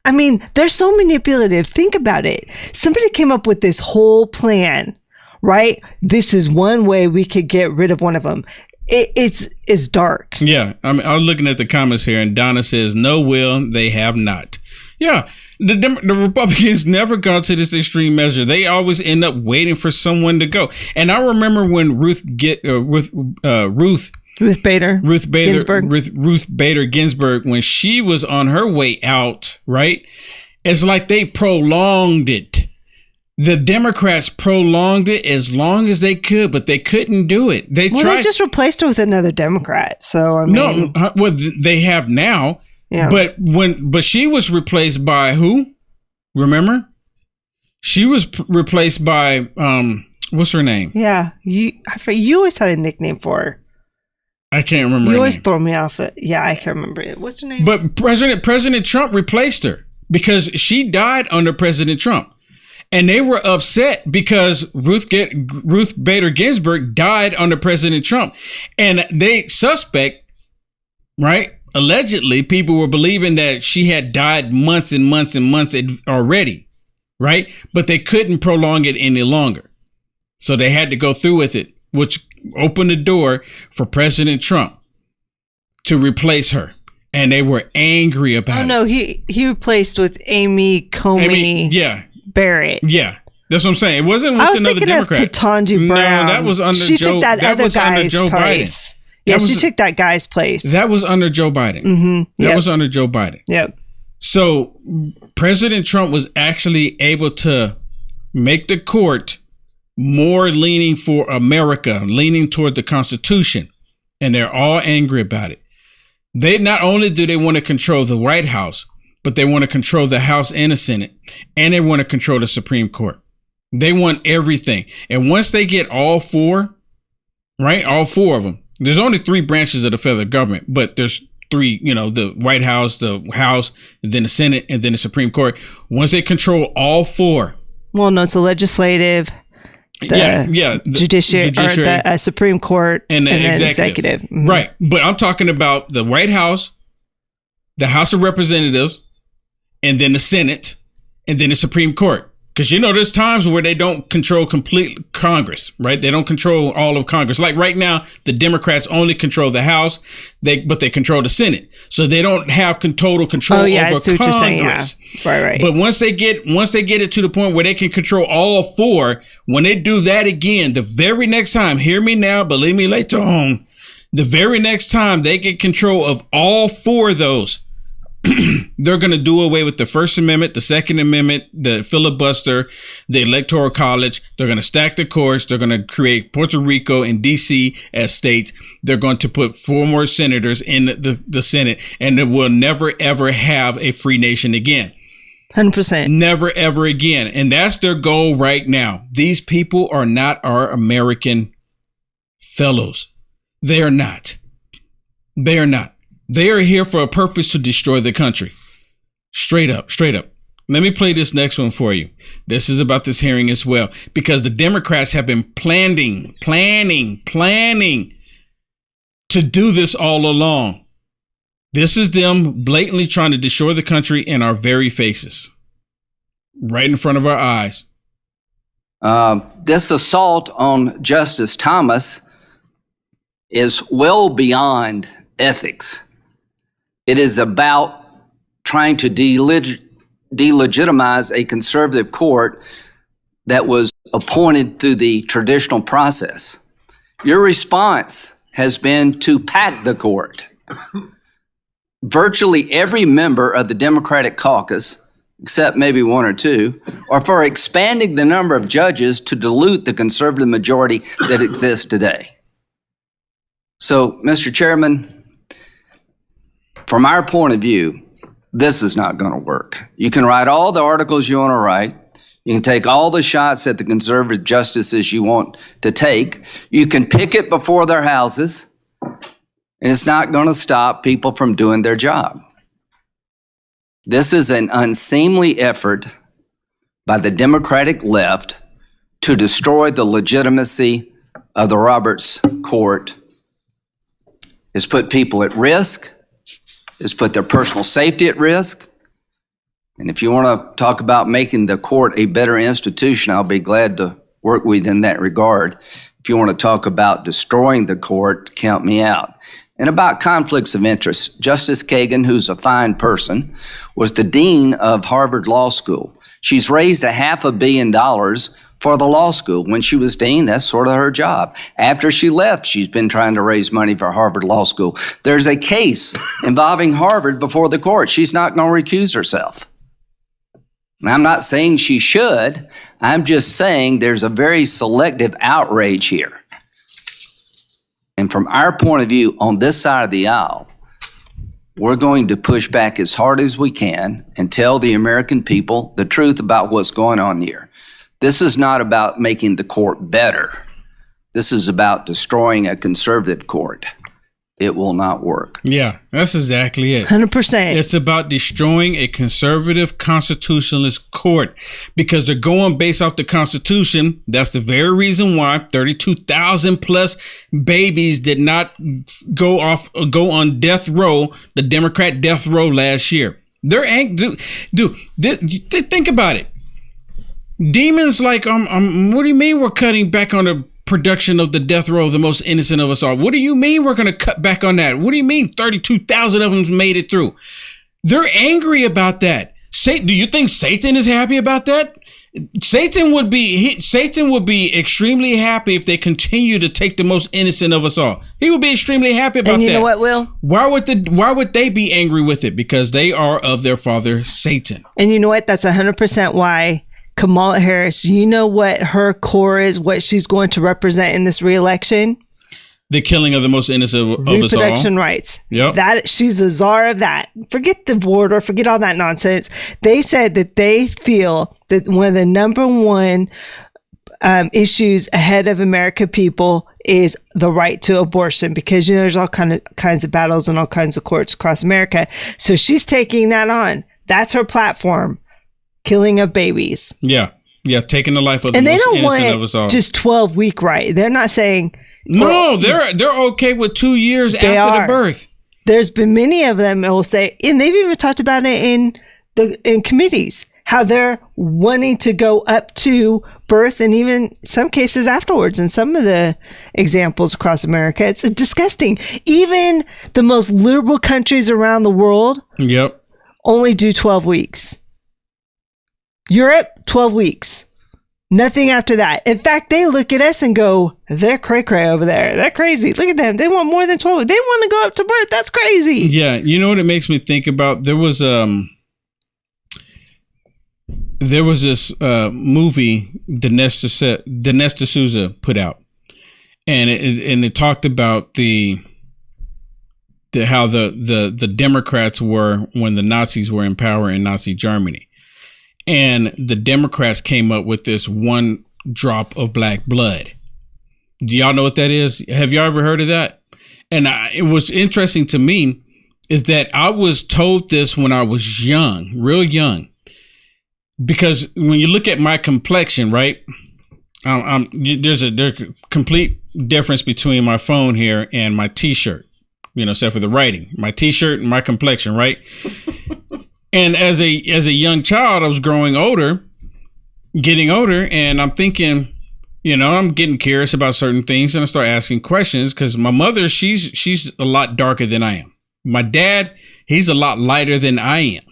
I mean, they're so manipulative. Think about it. Somebody came up with this whole plan, right? This is one way we could get rid of one of them. It's dark. Yeah. I was looking at the comments here and Donna says, no, Will, they have not. Yeah. The Republicans never gone to this extreme measure. They always end up waiting for someone to go. And I remember when Ruth Bader Ginsburg, when she was on her way out, right? It's like they prolonged it. The Democrats prolonged it as long as they could, but they couldn't do it. They just replaced her with another Democrat. So I mean, they have now. Yeah. But she was replaced by who? Remember? She was replaced by what's her name? Yeah, you always had a nickname for her. I can't remember. You always throw me off it. Yeah, I can't remember it. What's her name? But President Trump replaced her because she died under President Trump. And they were upset because Ruth Bader Ginsburg died under President Trump. And they suspect, right? Allegedly, people were believing that she had died months and months and months already, right? But they couldn't prolong it any longer. So they had to go through with it, which opened the door for President Trump to replace her. And they were angry about it. Oh, no, he replaced with Amy Coney Barrett. Yeah. That's what I'm saying. It wasn't with another Democrat. I was thinking of Ketanji Brown. No, that was under she Joe. Took that other guy's Joe place. Biden. Yeah, she took that guy's place. That was under Joe Biden. Mm-hmm. That was under Joe Biden. Yep. So President Trump was actually able to make the court more leaning for America, leaning toward the Constitution. And they're all angry about it. They not only do they want to control the White House, but they want to control the House and the Senate, and they want to control the Supreme Court. They want everything. And once they get all four, right, all four of them, there's only three branches of the federal government, but there's three, the White House, and then the Senate, and then the Supreme Court. Once they control all four. Well, no, it's the legislative, the judiciary, or the Supreme Court, and the executive. Mm-hmm. Right. But I'm talking about the White House, the House of Representatives, and then the Senate, and then the Supreme Court. Because, there's times where they don't control complete Congress, right? They don't control all of Congress. Like right now, the Democrats only control the House, but they control the Senate. So they don't have total control over Congress. Yeah. Right. But once they get it to the point where they can control all four, when they do that again, the very next time, hear me now, believe me later on, the very next time they get control of all four of those, they're going to do away with the First Amendment, the Second Amendment, the filibuster, the Electoral College. They're going to stack the courts. They're going to create Puerto Rico and D.C. as states. They're going to put 4 more senators in the Senate, and they will never, ever have a free nation again. 100%. Never, ever again. And that's their goal right now. These people are not our American fellows. They are not. They are not. They are here for a purpose to destroy the country. Straight up. Let me play this next one for you. This is about this hearing as well, because the Democrats have been planning to do this all along. This is them blatantly trying to destroy the country in our very faces, right in front of our eyes. This assault on Justice Thomas is well beyond ethics. It is about trying to delegitimize a conservative court that was appointed through the traditional process. Your response has been to pack the court. Virtually every member of the Democratic caucus, except maybe 1 or 2, are for expanding the number of judges to dilute the conservative majority that exists today. So, Mr. Chairman, from our point of view, this is not going to work. You can write all the articles you want to write. You can take all the shots at the conservative justices you want to take. You can picket before their houses, and it's not going to stop people from doing their job. This is an unseemly effort by the Democratic left to destroy the legitimacy of the Roberts Court. It's put people at risk. It's put their personal safety at risk. And if you want to talk about making the court a better institution, I'll be glad to work with you in that regard. If you want to talk about destroying the court, count me out. And about conflicts of interest, Justice Kagan, who's a fine person, was the dean of Harvard Law School. She's raised $500 million for the law school. When she was dean, that's sort of her job. After she left, she's been trying to raise money for Harvard Law School. There's a case involving Harvard before the court. She's not going to recuse herself. And I'm not saying she should. I'm just saying there's a very selective outrage here. And from our point of view on this side of the aisle, we're going to push back as hard as we can and tell the American people the truth about what's going on here. This is not about making the court better. This is about destroying a conservative court. it will not work. Yeah, that's exactly it. 100%. It's about destroying a conservative constitutionalist court because they're going based off the Constitution. That's the very reason why 32,000 plus babies did not go on death row, the Democrat death row last year. They're angry. Dude, think about it. Demons like, what do you mean we're cutting back on the production of the death row, the most innocent of us all? What do you mean we're going to cut back on that? What do you mean 32,000 of them made it through? They're angry about that. Do you think Satan is happy about that? Satan would be extremely happy if they continue to take the most innocent of us all. He would be extremely happy about that. And you know what, Will? Why would they be angry with it? Because they are of their father, Satan. And you know what? That's 100% why Kamala Harris, you know what her core is, what she's going to represent in this reelection? The killing of the most innocent of us all. Reproduction rights. Yep. That she's a czar of that. Forget the border, forget all that nonsense. They said that they feel that one of the number one issues ahead of American people is the right to abortion, because there's all kinds of battles and all kinds of courts across America. So she's taking that on. That's her platform. Killing of babies. Yeah. Taking the life of the most innocent of us all. And they don't want just 12-week right. They're not saying. No, they're okay with 2 years after the birth. There's been many of them that will say, and they've even talked about it in committees, how they're wanting to go up to birth and even some cases afterwards. In some of the examples across America, it's disgusting. Even the most liberal countries around the world only do 12 weeks. Europe, 12 weeks. Nothing after that. In fact, they look at us and go, they're cray-cray over there. They're crazy. Look at them. They want more than 12 weeks. They want to go up to birth. That's crazy. Yeah. You know what it makes me think about? There was this movie Dinesh D'Souza put out. And it talked about how the Democrats were when the Nazis were in power in Nazi Germany. And the Democrats came up with this one drop of black blood. Do y'all know what that is? Have y'all ever heard of that? And it was interesting to me is that I was told this when I was young, real young, because when you look at my complexion, right? There's a complete difference between my phone here and my T-shirt, except for the writing. My T-shirt and my complexion, right? And as a young child, I was getting older, and I'm thinking, I'm getting curious about certain things, and I start asking questions because my mother, she's a lot darker than I am. My dad, he's a lot lighter than I am,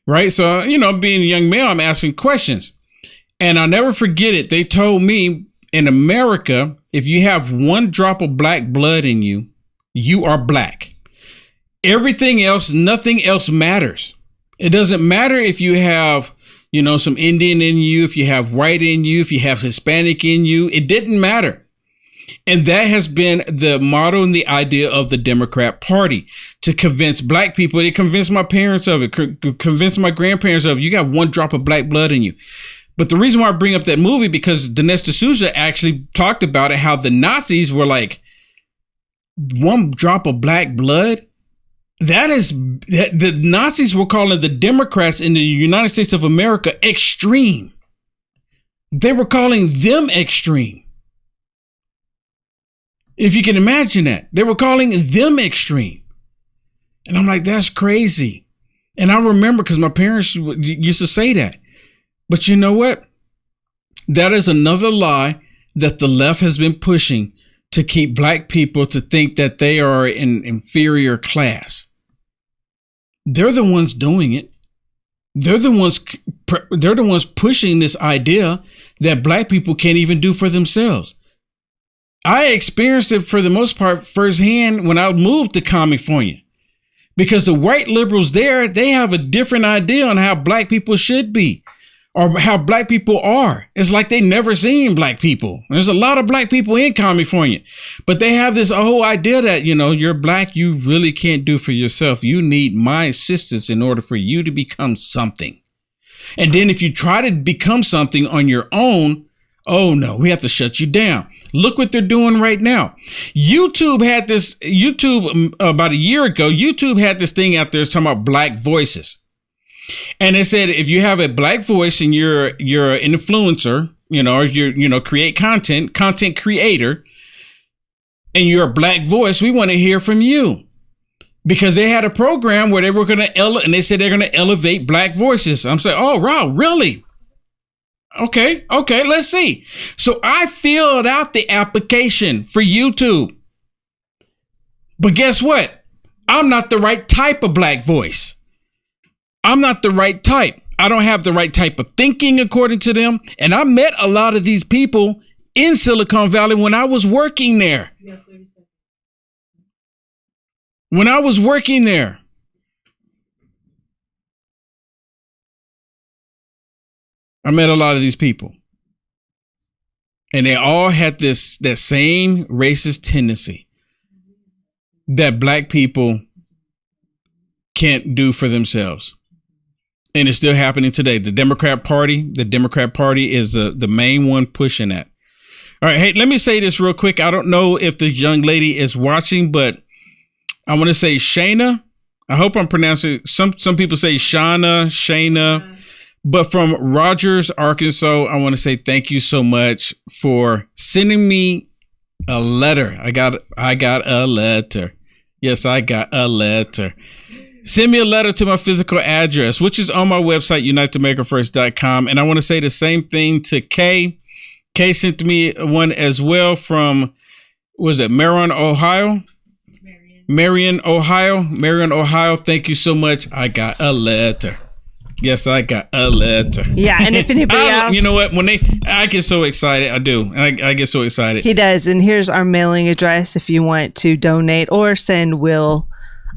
right? So, being a young male, I'm asking questions, and I'll never forget it. They told me in America, if you have one drop of black blood in you, you are black. Everything else, nothing else matters. It doesn't matter if you have, some Indian in you, if you have white in you, if you have Hispanic in you, it didn't matter. And that has been the motto and the idea of the Democrat Party, to convince black people. They convinced my parents of it, convinced my grandparents of it. You got one drop of black blood in you. But the reason why I bring up that movie, because Dinesh D'Souza actually talked about it, how the Nazis were like, one drop of black blood. The Nazis were calling the Democrats in the United States of America extreme. They were calling them extreme. If you can imagine that, they were calling them extreme. And I'm like, that's crazy. And I remember because my parents used to say that. But you know what? That is another lie that the left has been pushing to keep black people to think that they are an inferior class. They're the ones doing it. They're the ones pushing this idea that black people can't even do for themselves. I experienced it for the most part firsthand when I moved to California, because the white liberals there, they have a different idea on how black people should be or how black people are. It's like they never seen black people. There's a lot of black people in California, but they have this whole idea that, you're black, you really can't do for yourself. You need my assistance in order for you to become something. And then if you try to become something on your own, Oh no, we have to shut you down. Look what they're doing right now. YouTube about a year ago, YouTube had this thing out there talking about black voices. And it said, if you have a black voice and you're an influencer, or you're, create content creator, and you're a black voice, we want to hear from you. Because they had a program where they were going to, and they said they're going to elevate black voices. I'm saying, oh, wow, really? Okay, let's see. So I filled out the application for YouTube. But guess what? I'm not the right type of black voice. I'm not the right type. I don't have the right type of thinking, according to them. And I met a lot of these people in Silicon Valley when I was working there. When I was working there. I met a lot of these people. And they all had that same racist tendency that black people can't do for themselves. And it's still happening today. The Democrat Party is the main one pushing that. All right. Hey, let me say this real quick. I don't know if the young lady is watching, but I want to say Shayna. I hope I'm pronouncing. Some people say Shayna. But from Rogers, Arkansas, I want to say thank you so much for sending me a letter. I got a letter. Yes, I got a letter. Send me a letter to my physical address, which is on my website, uniteamericafirst.com. And I want to say the same thing to Kay. Kay sent me one as well from, Marion, Ohio? Marion, Ohio. Thank you so much. I got a letter. Yes, I got a letter. Yeah, and if anybody else... You know what? I get so excited. I do. I get so excited. He does. And here's our mailing address if you want to donate or send Will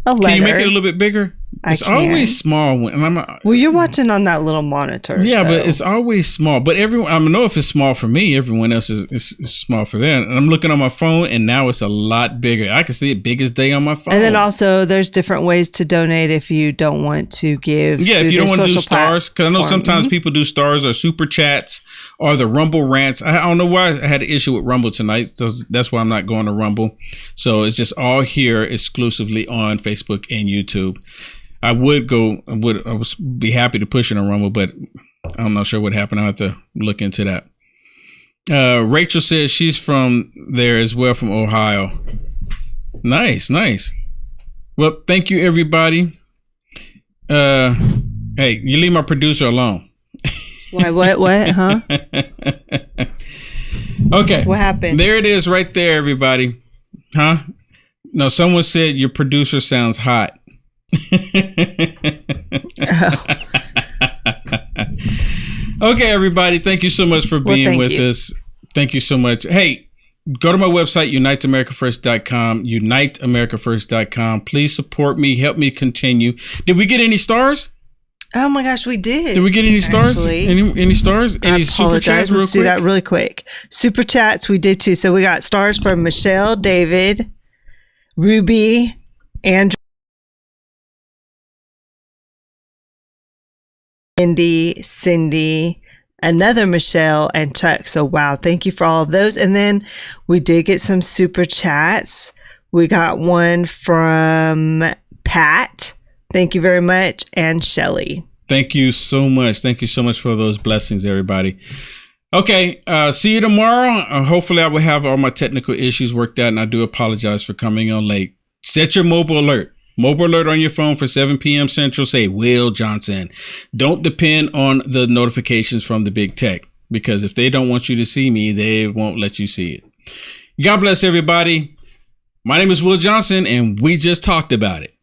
a letter. Can you make it a little bit bigger? It's always small. Well, you're watching on that little monitor. Yeah, but it's always small. But I don't know if it's small for me. Everyone else is small for them. And I'm looking on my phone, and now it's a lot bigger. I can see it big as day on my phone. And then also, there's different ways to donate if you don't want to give. Yeah, if you don't want to do stars, because I know sometimes people do stars or super chats or the Rumble rants. I don't know why I had an issue with Rumble tonight. So that's why I'm not going to Rumble. So it's just all here exclusively on Facebook and YouTube. I would be happy to push it on Rumble, but I'm not sure what happened. I'll have to look into that. Rachel says she's from there as well, from Ohio. Nice. Well, thank you, everybody. Hey, you leave my producer alone. What? Huh? Okay. What happened? There it is right there, everybody. Huh? No, someone said your producer sounds hot. Okay, everybody, thank you so much for being with us. Thank you so much. Hey, go to my website, uniteamericafirst.com, uniteamericafirst.com. Please support me, help me continue. Did we get any stars? Oh my gosh, we did. Did we get any stars? Any stars? Any super chats? Let's do that really quick. Super chats, we did too. So we got stars from Michelle, David, Ruby, Andrew, Indy, Cindy, another Michelle, and Chuck. So wow, thank you for all of those. And then we did get some super chats. We got one from Pat. Thank you very much. And Shelly. Thank you so much. Thank you so much for those blessings, everybody. Okay, see you tomorrow. Hopefully I will have all my technical issues worked out, and I do apologize for coming on late. Set your mobile alert. Mobile alert on your phone for 7 p.m. Central. Say Will Johnson. Don't depend on the notifications from the big tech, because if they don't want you to see me, they won't let you see it. God bless everybody. My name is Will Johnson, and we just talked about it.